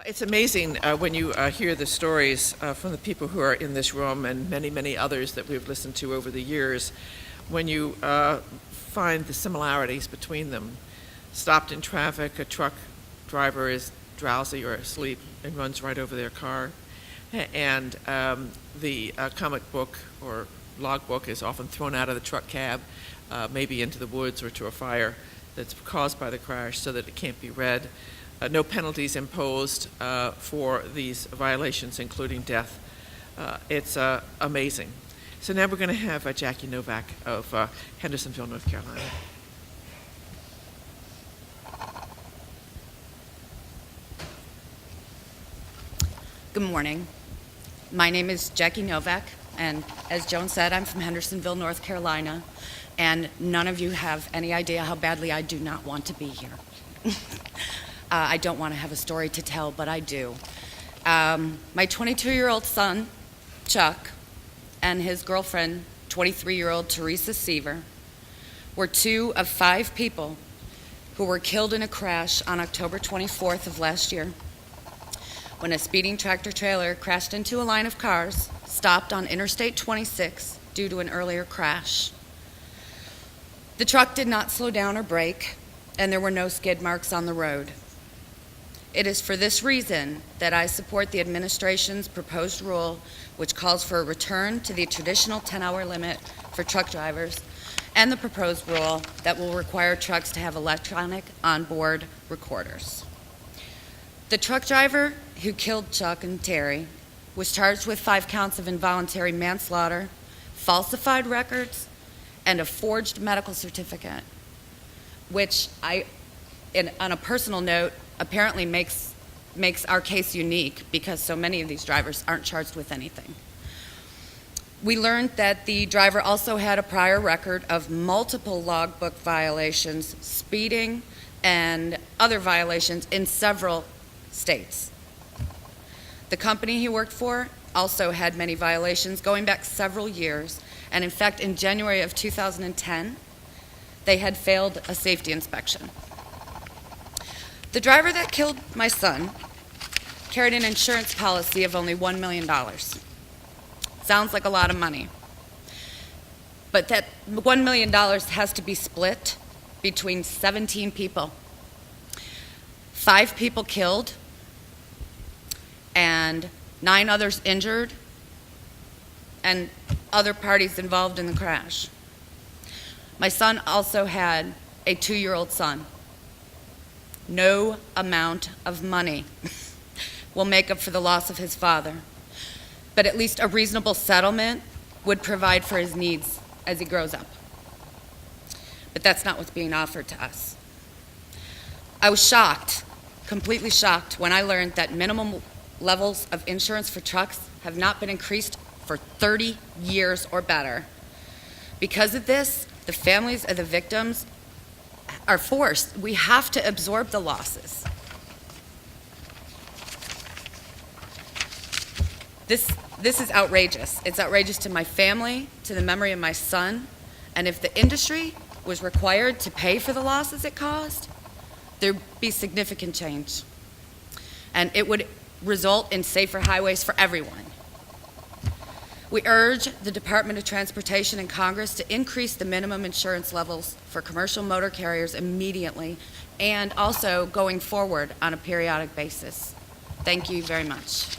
It's amazing when you hear the stories from the people who are in this room and many, many others that we've listened to over the years, when you find the similarities between them. Stopped in traffic, a truck driver is drowsy or asleep and runs right over their car. And the comic book or logbook is often thrown out of the truck cab, maybe into the woods or to a fire that's caused by the crash so that it can't be read. No penalties imposed for these violations, including death. It's amazing. So now we're going to have Jackie Novack of Hendersonville, North Carolina. Good morning. My name is Jackie Novack, and as Joan said, I'm from Hendersonville, North Carolina, and none of you have any idea how badly I do not want to be here. I don't want to have a story to tell, but I do. My 22-year-old son, Chuck, and his girlfriend, 23-year-old Teresa Seaver, were two of 5 people who were killed in a crash on October 24th of last year when a speeding tractor-trailer crashed into a line of cars stopped on Interstate 26 due to an earlier crash. The truck did not slow down or brake, and there were no skid marks on the road. It is for this reason that I support the administration's proposed rule, which calls for a return to the traditional 10-hour limit for truck drivers, and the proposed rule that will require trucks to have electronic onboard recorders. The truck driver who killed Chuck and Terry was charged with 5 counts of involuntary manslaughter, falsified records, and a forged medical certificate, which on a personal note, apparently makes our case unique because so many of these drivers aren't charged with anything. We learned that the driver also had a prior record of multiple logbook violations, speeding, and other violations in several states. The company he worked for also had many violations going back several years, and in fact, in January of 2010, they had failed a safety inspection. The driver that killed my son carried an insurance policy of only $1 million. Sounds like a lot of money. But that $1 million has to be split between 17 people. 5 people killed and 9 others injured, and other parties involved in the crash. My son also had a 2-year-old son. No amount of money will make up for the loss of his father, but at least a reasonable settlement would provide for his needs as he grows up. But that's not what's being offered to us. I was shocked, completely shocked, when I learned that minimum levels of insurance for trucks have not been increased for 30 years or better. Because of this, the families of the victims are forced. We have to absorb the losses. This is outrageous. It's outrageous to my family, to the memory of my son, and if the industry was required to pay for the losses it caused, there'd be significant change. And it would result in safer highways for everyone. We urge the Department of Transportation and Congress to increase the minimum insurance levels for commercial motor carriers immediately and also going forward on a periodic basis. Thank you very much.